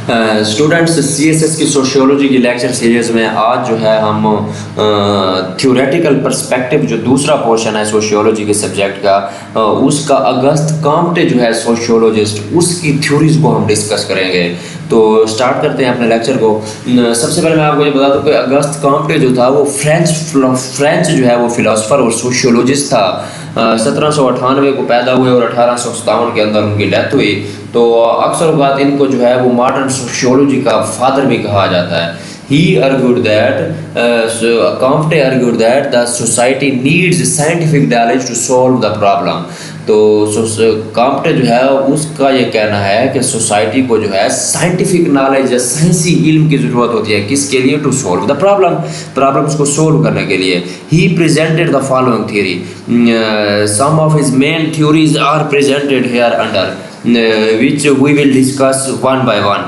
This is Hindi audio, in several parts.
स्टूडेंट्स, सीएसएस की सोशियोलॉजी की लेक्चर सीरीज़ में आज जो है हम थ्योरेटिकल पर्सपेक्टिव जो दूसरा पोर्शन है सोशियोलॉजी के सब्जेक्ट का, उसका अगस्त काम्टे जो है सोशियोलॉजिस्ट, उसकी थ्योरीज को हम डिस्कस करेंगे। तो स्टार्ट करते हैं अपने लेक्चर को। सबसे पहले मैं आपको ये बता दूं कि अगस्त काम्टे जो था वो फ्रेंच जो है वो फिलोसोफर और सोशियोलॉजिस्ट था। 1798 को पैदा हुए और 1857 के अंदर उनकी डेथ हुई। तो अक्सर बात इनको जो है वो मॉडर्न सोशियोलॉजी का फादर भी कहा जाता है। He argued that Comte argued that the society needs scientific knowledge to solve the problem। तो कॉम्टे जो है उसका ये कहना है कि सोसाइटी को जो है साइंटिफिक नॉलेज या साइंसी इल्म की ज़रूरत होती है। किसके लिए? टू सॉल्व द प्रॉब्लम्स को सोल्व करने के लिए। He presented the following theory, some of his main theories are presented here under which we will discuss one by one।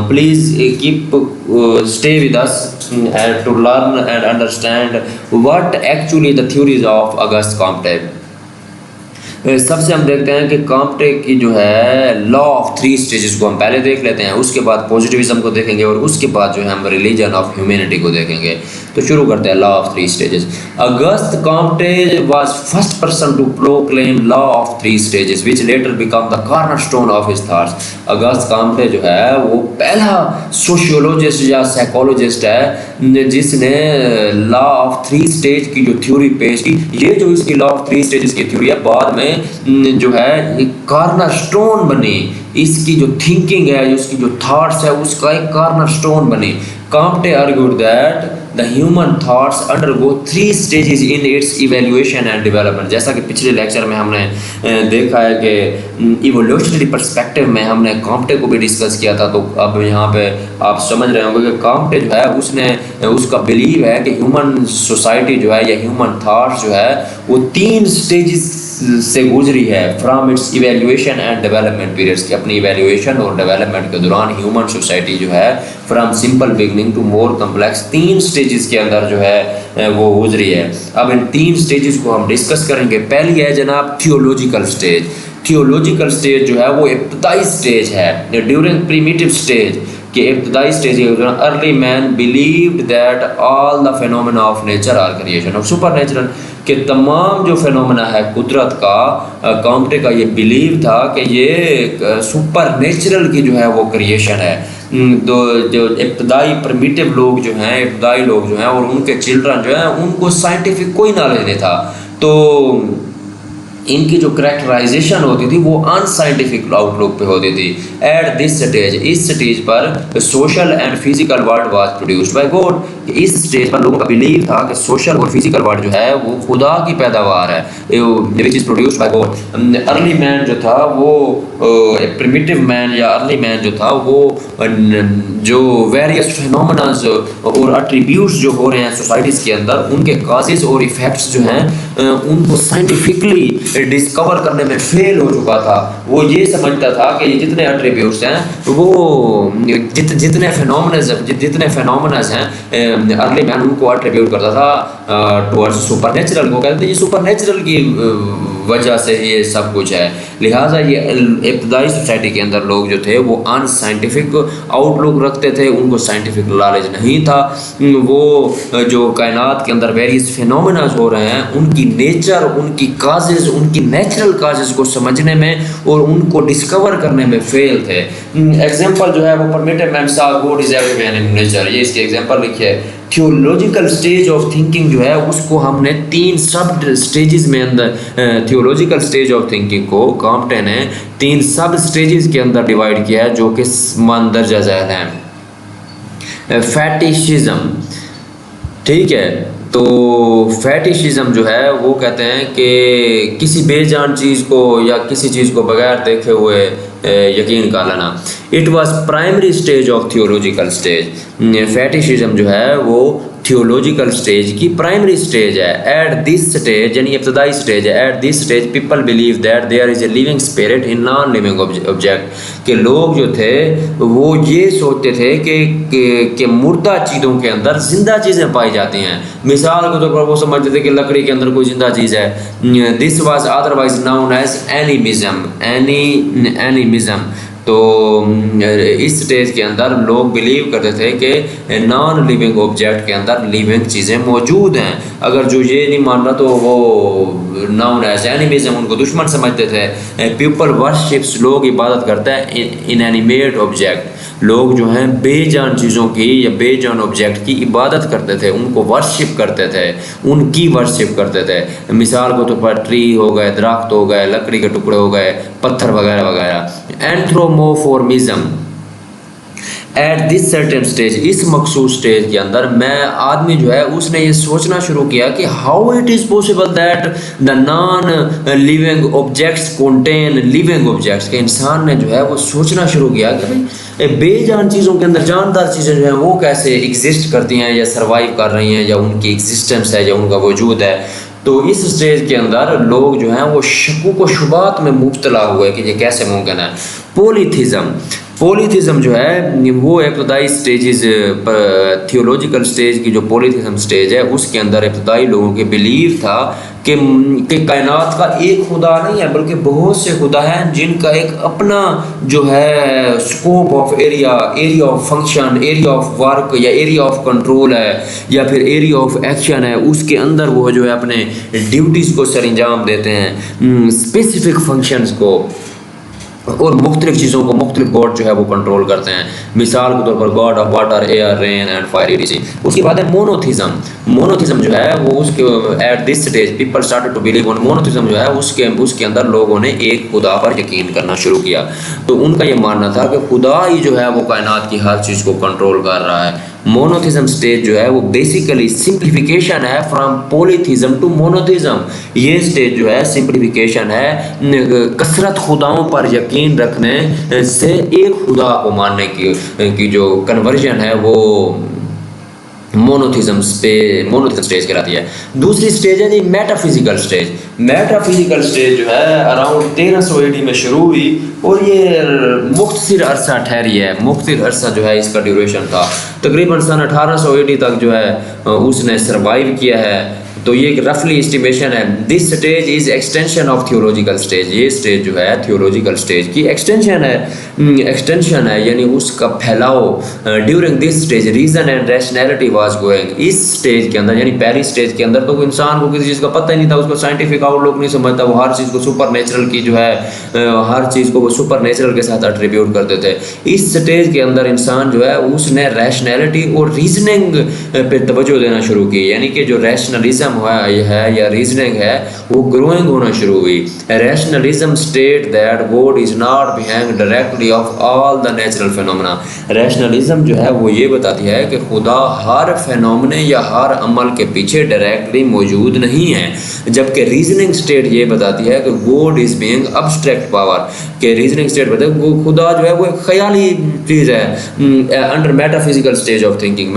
Please stay with us to learn and understand what actually the theories of Auguste Comte। सबसे हम देखते हैं कि कॉम्टे की जो है लॉ ऑफ थ्री स्टेजेस को हम पहले देख लेते हैं, उसके बाद पॉजिटिविज्म को देखेंगे और उसके बाद जो है हम रिलीजन ऑफ ह्यूमैनिटी को देखेंगे। तो शुरू करते हैं law of three stages. Auguste Comte was first person to proclaim law of three stages which later become the cornerstone of his thoughts. Auguste Comte जो है वो पहला सोशियोलॉजिस्ट या साइकोलॉजिस्ट है जिसने लॉ ऑफ थ्री स्टेज की जो थ्योरी पेश की। ये जो इसकी लॉ ऑफ थ्री स्टेजेस की थ्योरी है बाद में जो है कॉर्नरस्टोन बनी। इसकी जो थिंकिंग है, उसकी जो थॉट्स है, उसका एक कॉर्नरस्टोन बनी। Comte argued that the human thoughts undergo three stages in its evaluation and development. जैसा कि पिछले लेक्चर में हमने देखा है कि इवोल्यूशनरी पर्सपेक्टिव में हमने कॉम्टे को भी डिस्कस किया था। तो अब यहाँ पे आप समझ रहे होंगे कि कॉम्टे जो है उसका बिलीव है कि ह्यूमन सोसाइटी जो है या ह्यूमन थॉट्स जो है वो तीन स्टेजेस से गुजरी है from its evaluation and development periods की। अपनी इवैल्यूएशन और डेवलपमेंट के दौरान ह्यूमन सोसाइटी जो है from simple beginning to more complex तीन स्टेजेस के अंदर जो है वो गुजरी है। अब इन तीन स्टेजेस को हम डिस्कस करेंगे। पहली है जनाब थियोलॉजिकल स्टेज। थियोलॉजिकल स्टेज जो है वो इब्तदाई स्टेज है। ड्यूरिंग प्रीमिटिव स्टेज के इब्तदाई stage early man believed that all the phenomena of nature are creation of super natural, कि तमाम जो फेनोमेना है कुदरत का, कॉम्टे का ये बिलीव था कि ये सुपर नेचुरल की जो है वो क्रिएशन है। तो जो इब्तदाई प्रिमिटिव लोग जो हैं, इब्तदाई लोग जो हैं और उनके चिल्ड्रन जो हैं, उनको साइंटिफिक कोई नॉलेज नहीं था। तो इनकी जो करेक्टराइजेशन होती थी वो अनसाइंटिफिक आउटलुक पे होती थी। एट दिस स्टेज, इस स्टेज पर social and physical world was produced by God. इस स्टेज पर लोगों का बिलीव था कि सोशल और फिजिकल वर्ल्ड जो है वो खुदा की पैदावार है, which is produced by God. Early man जो था वो प्रिमिटिव मैन या अर्ली मैन जो था वो जो वेरियस फिनोमेनास और एट्रीब्यूट्स जो हो रहे हैं सोसाइटीज़ के अंदर, उनके काजेस और इफेक्ट्स जो हैं उनको साइंटिफिकली डिस्कवर करने में फेल हो चुका था। वो ये समझता था कि ये जितने एट्रीब्यूट्स हैं वो जितने फिनोमेनास हैं अर्ली मैन उनको एट्रीब्यूट करता था टुवर्ड्स सुपर नेचुरल को। कहते हैं ये सुपर नेचुरल की वजह से ये सब कुछ है। लिहाजा ये इब्तदाई सोसाइटी के अंदर लोग जो थे वो अनसाइंटिफिक आउटलुक रखते थे, उनको साइंटिफिक नॉलेज नहीं था। वो जो कायनात के अंदर वेरियस फिनोमेना हो रहे हैं उनकी नेचर, उनकी काजेज, उनकी नेचुरल काजेज को समझने में और उनको डिस्कवर करने में फेल थे। एग्जाम्पल जो है वो परमिटिव मैन सा God is everywhere in nature, ये इसके एग्जाम्पल लिखे है। थियोलॉजिकल स्टेज ऑफ थिंकिंग जो है उसको हमने तीन सब स्टेजेस में अंदर, थियोलॉजिकल स्टेज ऑफ थिंकिंग को कॉम्टे ने तीन सब स्टेजेस के अंदर डिवाइड किया है जो कि मंदरजा ज़ैल हैं। फैटिशिज्म, ठीक है। तो फैटिशिज्म जो है वो कहते हैं कि किसी बेजान चीज़ को या किसी चीज़ को बगैर देखे हुए यकीन कर लेना। It was primary stage of theological stage. Fetishism जो है वो थियोलॉजिकल स्टेज की प्राइमरी स्टेज है। एट दिस स्टेज यानी इब्तदाई स्टेज है। At this stage people believe that there is a living spirit in non living object, के लोग जो थे वो ये सोचते थे कि मुर्दा चीज़ों के अंदर जिंदा चीज़ें पाई जाती हैं। मिसाल के तौर पर वो समझते थे कि लकड़ी के अंदर कोई जिंदा चीज़ है। This was otherwise known as animism. तो इस स्टेज के अंदर लोग बिलीव करते थे कि नॉन लिविंग ऑब्जेक्ट के अंदर लिविंग चीज़ें मौजूद हैं। अगर जो ये नहीं मान रहा तो वो नॉन एज एनिमिज्म, उनको दुश्मन समझते थे। पीपल वर्शिप्स, लोग इबादत करते हैं इनएनिमेट ऑब्जेक्ट, लोग जो हैं बेजान चीज़ों की या बेजान ऑब्जेक्ट की इबादत करते थे, उनको वर्शिप करते थे, उनकी वर्शिप करते थे। मिसाल के तौर पर ट्री हो गए, दरख्त हो गए, लकड़ी के टुकड़े हो गए, पत्थर वगैरह वगैरह। एंथ्रोमोफॉर्मिज्म एट दिस सर्टेन स्टेज, इस मखसूस स्टेज के अंदर मैं आदमी जो है उसने ये सोचना शुरू किया कि how it is possible that the non living objects contain living objects, के इंसान ने जो है वो सोचना शुरू किया कि भाई बेजान चीज़ों के अंदर जानदार चीज़ें जो हैं वो कैसे एग्जिस्ट करती हैं या सर्वाइव कर रही हैं, या उनकी एग्जिस्टेंस है या उनका वजूद है। तो इस स्टेज के अंदर लोग जो हैं वो शकूक व शुबात में मुब्तला हुए कि ये कैसे मुमकिन है। पॉलीथिज़म जो है वो इब्तदाई स्टेजेस, थियोलॉजिकल स्टेज की जो पॉलीथिज़म स्टेज है उसके अंदर इब्तदाई लोगों के बिलीव था कि कायनात का एक खुदा नहीं है बल्कि बहुत से खुदा हैं जिनका एक अपना जो है scope of area of function, area of work या एरिया ऑफ कंट्रोल है या फिर एरिया ऑफ एक्शन है, उसके अंदर वो जो है अपने ड्यूटीज़ को सरंजाम देते हैं, स्पेसिफिक फंक्शंस को, और मुख्तलिफ चीज़ों को मुख्तलिफ गॉड जो है वो कंट्रोल करते हैं। मिसाल के तौर पर god of water, air, rain and fire etc। उसके बाद है मोनोथिज़म जो है वो उसके at this stage people started to believe on monotheism जो है उसके अंदर लोगों ने एक खुदा पर यकीन करना शुरू किया। तो उनका ये मानना था कि खुदा ही जो है वो कायनात की हर चीज़ को कंट्रोल कर रहा है। मोनोथिज़म स्टेज जो है वो बेसिकली सिंप्लीफिकेशन है फ्रॉम पॉलीथिज़म टू मोनोथिज़म। ये स्टेज जो है सिंप्लीफिकेशन है कसरत खुदाओं पर यकीन रखने से एक खुदा को मानने की जो कन्वर्जन है वो मोनोथिज़म स्टेज कहलाती है। दूसरी स्टेज है जी मेटाफिजिकल स्टेज जो है अराउंड 1300 AD में शुरू हुई और ये मुख्तसर अरसा ठहरी है। मुख्तसर अरसा जो है इसका ड्यूरेशन था, तकरीबन सन 1800 AD तक जो है उसने सर्वाइव किया है। तो ये एक रफली एस्टिमेशन है। This stage is extension of theological stage, ये स्टेज जो है थियोलॉजिकल स्टेज की एक्सटेंशन है यानी उसका फैलाव। During this stage reason and rationality was going, इस स्टेज के अंदर यानी पहली स्टेज के अंदर तो इंसान को किसी चीज़ का पता ही नहीं था, उसको साइंटिफिक आउटलुक नहीं समझता, वो हर चीज़ को सुपर नेचुरल की जो है हर चीज़ को वो सुपर नेचुरल के साथ अट्रीब्यूट करते थे। इस स्टेज के अंदर इंसान जो है उसने रैशनैलिटी और रीजनिंग पे तवज्जो देना शुरू की, यानी कि जो रैशनलिज्म है या रीजनिंग है वो ग्रोइंग होना शुरू हुई। Rationalism state that God is not behind directly of all the natural phenomena. Rationalism जो है वो ये बताती है कि खुदा हर फिनोमेने या हर अमल के पीछे डायरेक्टली मौजूद नहीं है, जबकि रीजनिंग स्टेट ये बताती है कि God is being abstract power, के रीजनिंग स्टेट बताते हैं वो खुदा जो है वो एक ख्याली चीज़ है। Under metaphysical stage of thinking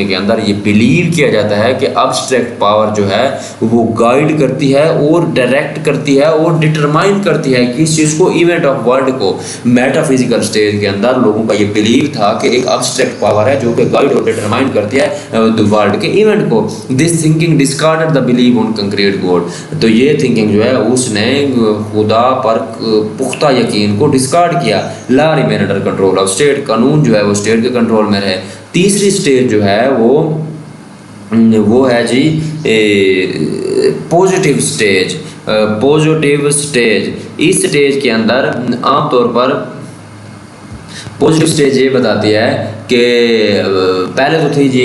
के अंदर ये बिलीव किया जाता है कि अब्स्ट्रैक्ट पावर जो है वो गाइड करती है और डायरेक्ट करती है और डिटरमाइन करती है किस चीज़ को, इवेंट ऑफ वर्ल्ड को। मेटाफिजिकल स्टेज के अंदर लोगों का ये बिलीव था कि एक अब्स्ट्रैक्ट पावर है जो कि गाइड और डिटरमाइन करती है वर्ल्ड के इवेंट को। This thinking discarded the believe on concrete God, तो ये थिंकिंग जो है उसने खुदा पर पुख्ता यकीन को डिस्कार्ड किया। Law remain under control of state, कानून जो है वो स्टेट के कंट्रोल में रहे। तीसरी स्टेज जो है वो है जी पॉजिटिव स्टेज। इस स्टेज के अंदर आमतौर पर पॉजिटिव स्टेज ये बताती है कि पहले तो थी जी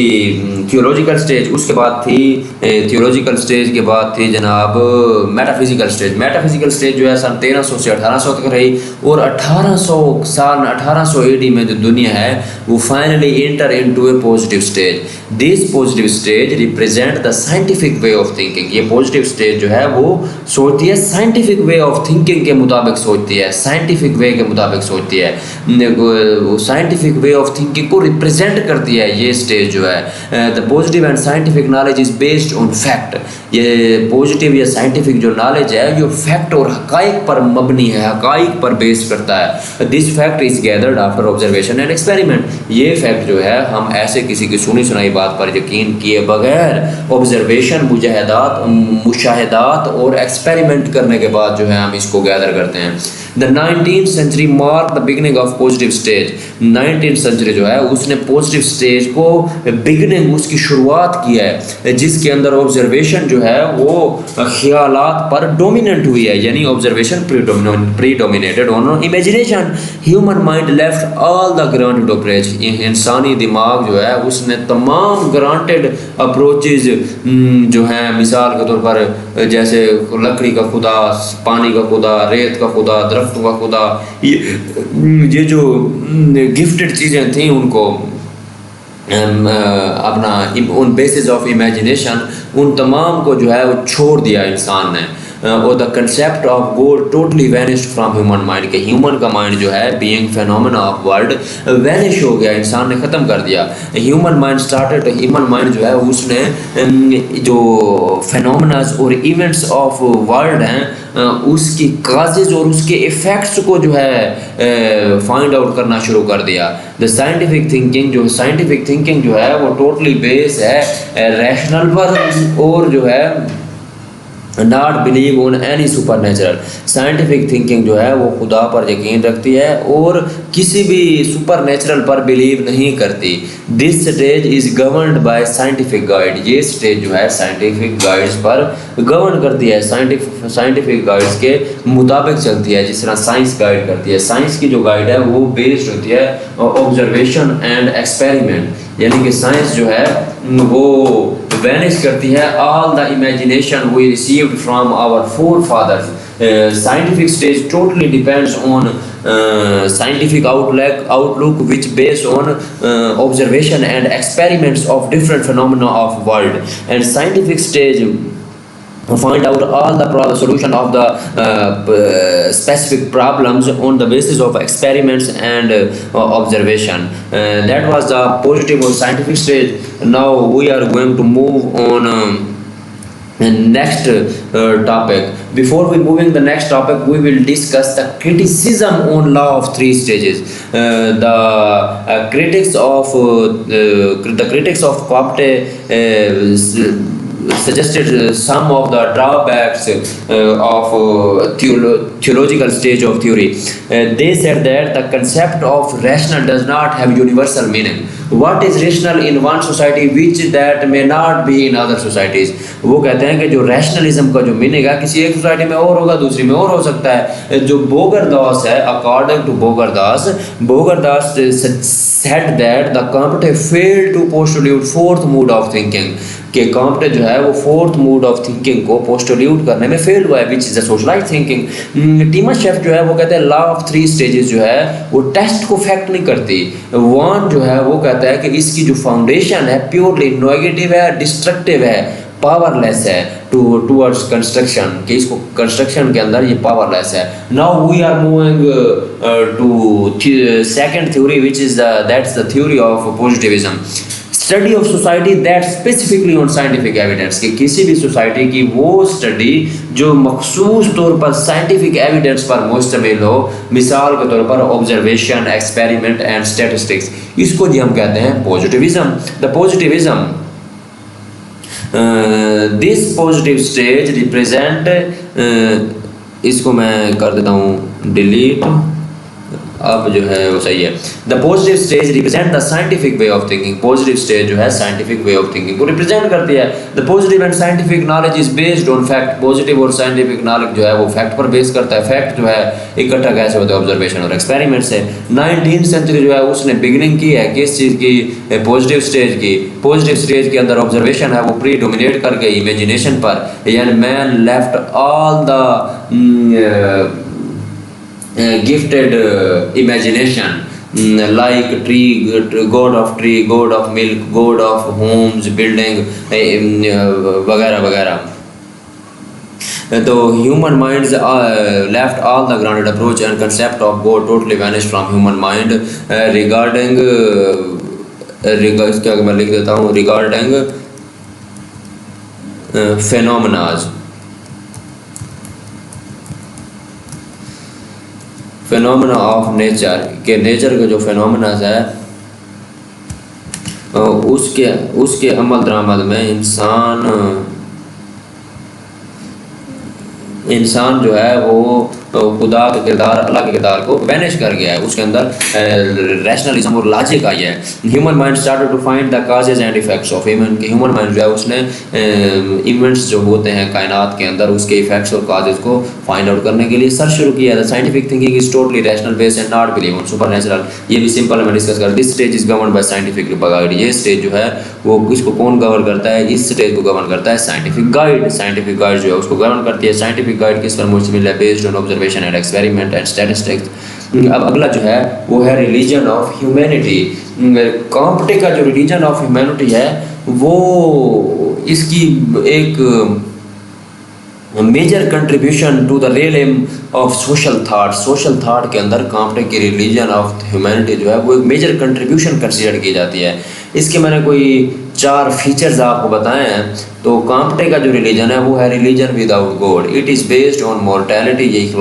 थियोलॉजिकल स्टेज, उसके बाद थी थियोलॉजिकल स्टेज के बाद थी जनाब मेटाफिजिकल स्टेज जो है सन 1300 से 1800 तक रही, और 1800 AD में जो दुनिया है वो finally enter into A positive stage. This positive stage represent the scientific way of thinking. ये पॉजिटिव स्टेज जो है वो सोचती है साइंटिफिक वे ऑफ थिंकिंग के मुताबिक सोचती है, साइंटिफिक वे के मुताबिक सोचती है, साइंटिफिक वे ऑफ थिंकिंग को रिप्रेजेंट करती है ये स्टेज जो है। The positive and scientific knowledge is based on fact. ये पॉजिटिव या साइंटिफिक जो नॉलेज है जो फैक्ट और हकाइक पर मबनी है, हकाइक पर बेस करता है। This fact is gathered after observation and experiment. ये फैक्ट जो है हम ऐसे किसी की सुनी सुनाई बात पर यकीन किए बगैर ऑब्जर्वेशन, मुशाहिदात और एक्सपेरिमेंट करने के बाद जो है हम इसको गैदर करते हैं। The 19th century mark the beginning of positive stage. 19th century जो है उसने पॉजिटिव स्टेज को बिगनिंग, उसकी शुरुआत किया है, जिसके अंदर ऑब्जर्वेशन जो है वो ख्यालात पर डोमिनेंट हुई है, यानी observation predominated on imagination. Human mind left all the granted approach. इंसानी दिमाग जो है उसने तमाम ग्रांटेड अप्रोचेज जो हैं, मिसाल के तौर पर जैसे लकड़ी का खुदा, पानी का खुदा, रेत का खुदा, दरख्तों का खुदा, ये जो गिफ्टेड चीज़ें थी उनको अपना उन बेसिस ऑफ इमेजिनेशन उन तमाम को जो है वो छोड़ दिया इंसान ने। और the concept of God totally vanished from human mind, के ह्यूमन का माइंड जो है being phenomena of world vanish हो गया, इंसान ने ख़त्म कर दिया। Human mind started, human mind जो है उसने जो फेनोमेनास और इवेंट्स ऑफ वर्ल्ड हैं उसकी काजेज और उसके इफ़ेक्ट्स को जो है फाइंड आउट करना शुरू कर दिया। द साइंटिफिक थिंकिंग जो है वो टोटली बेस है रैशनल पर, और जो है not believe on any super natural. Scientific thinking जो है वो खुदा पर यकीन रखती है और किसी भी सुपर नेचुरल पर बिलीव नहीं करती। This stage is governed bye scientific guide. ये स्टेज जो है साइंटिफिक गाइड्स पर गवर्न करती है, साइंटिफिक गाइड्स के मुताबिक चलती है, जिस तरह साइंस गाइड करती है। साइंस की जो गाइड है वो बेस्ड होती है ऑब्जर्वेशन एंड एक्सपेरिमेंट, यानी कि साइंस जो है वो वैनिश करती है all the imagination we received from our four fathers. Scientific stage totally depends on scientific outlook which based on observation and experiments of different phenomena of world, and scientific stage find out all the solution of the specific problems on the basis of experiments and observation. That was the positive or scientific stage. Now we are going to move on next topic. Before we moving the next topic, we will discuss the criticism on law of three stages. The critics of Comte suggested some of the drawbacks of theological stage of theory. They said that the concept of rational does not have universal meaning. What is rational in one society which that may not be in other societies? वो कहते हैं कि जो रैशनलिज्म का जो मीनिंग है किसी एक सोसाइटी में और होगा, दूसरी में और हो सकता है। जो बोगरदास है, according to Bogardus said that the Comte failed to postulate fourth mode of thinking, कि कॉम्टे जो है वो फोर्थ मूड ऑफ थिंकिंग को पोस्टोल्यूट करने में फेल हुआ है, which is the socialize thinking. Thomas Scheff जो है वो कहते हैं लॉ ऑफ थ्री स्टेजेस जो है वो टेस्ट को फैक्ट नहीं करती। वन जो है वो कहता है कि इसकी जो फाउंडेशन है प्योरली नेगेटिव है, डिस्ट्रक्टिव है, पावरलेस है टूवर्ड्स कंस्ट्रक्शन, कि इसको कंस्ट्रक्शन के अंदर ये पावरलेस है। Now we are moving to second theory which is that's the theory of positivism. Study of society that specifically on scientific evidence, कि किसी भी सोसाइटी की वो स्टडी जो मखसूस तौर पर साइंटिफिक एविडेंस पर मुश्तमिल हो, मिसाल के तौर पर ऑब्जर्वेशन, एक्सपेरिमेंट एंड स्टैटिस्टिक्स, इसको जी हम कहते हैं positivism. The positivism this positive stage represent, इसको मैं कर देता हूँ डिलीट, अब जो है वो सही है। The positive stage represent the scientific way of thinking. Positive stage जो है साइंटिफिक वे ऑफ थिंकिंग को रिप्रेजेंट करती है। The positive and scientific knowledge is based on fact. Positive और साइंटिफिक नॉलेज जो है वो फैक्ट पर बेस करता है। फैक्ट जो है इकट्ठा कैसे होता है, ऑब्जर्वेशन और एक्सपेरिमेंट से। 19th सेंचुरी जो है उसने बिगिनिंग की है किस चीज़ की, पॉजिटिव स्टेज की। पॉजिटिव स्टेज के अंदर ऑब्जर्वेशन है वो प्री डोमिनेट करके इमेजिनेशन पर, यानी man left all the gifted imagination like tree, god of tree, god of milk, god of homes, building वगैरह वगैरह। तो human minds left all the grounded approach and concept of God totally vanish from human mind regarding, इसके आगे मैं लिख देता हूँ, रिगार्डिंग फेनोमेनाज, फेनोमेना ऑफ नेचर, के नेचर के जो फेनोमेनाज है उसके अमल दरामद में इंसान जो है वो खुदा का किरदार, अल्लाह के किरदार को बैनिश कर गया है। उसके अंदर रैशनलिज्म और लॉजिक आई है। Human mind started to find the causes and effects of human mind जो है उसने इवेंट्स जो होते हैं कायनात के अंदर उसके इफेक्ट्स और काजेज को फाइंड आउट करने के लिए सर्च शुरू किया था। Scientific thinking is totally rational based and not believe in supernatural. ये भी सिंपल है, मैं डिस्कस कर। This stage is govern by scientific guide. ये स्टेज जो है वो इसको कौन गवर्न करता है? इस स्टेज को गवर्न करता है साइंटिफिक गाइड। साइंटिफिक गाइड जो है उसको गवर्न करती है। साइंटिफिक गाइड किस पर मुश्तमिल है? Based on observation and experiment and statistics. अब अगला जो है वो है रिलीजन ऑफ ह्यूमैनिटी। कॉम्पटे का जो रिलीजन ऑफ ह्यूमैनिटी है वो इसकी एक major contribution to the realism of social thought. Social thought के अंदर कॉम्पटे की रिलीजन ऑफ ह्यूमैनिटी जो है वो एक मेजर कंट्रीब्यूशन कंसीडर की जाती है। इसके मैंने कोई 4 फीचर्स आपको बताए हैं। तो कॉम्पटे का जो रिलीजन है वो है religion without God. It is based on mortality. ये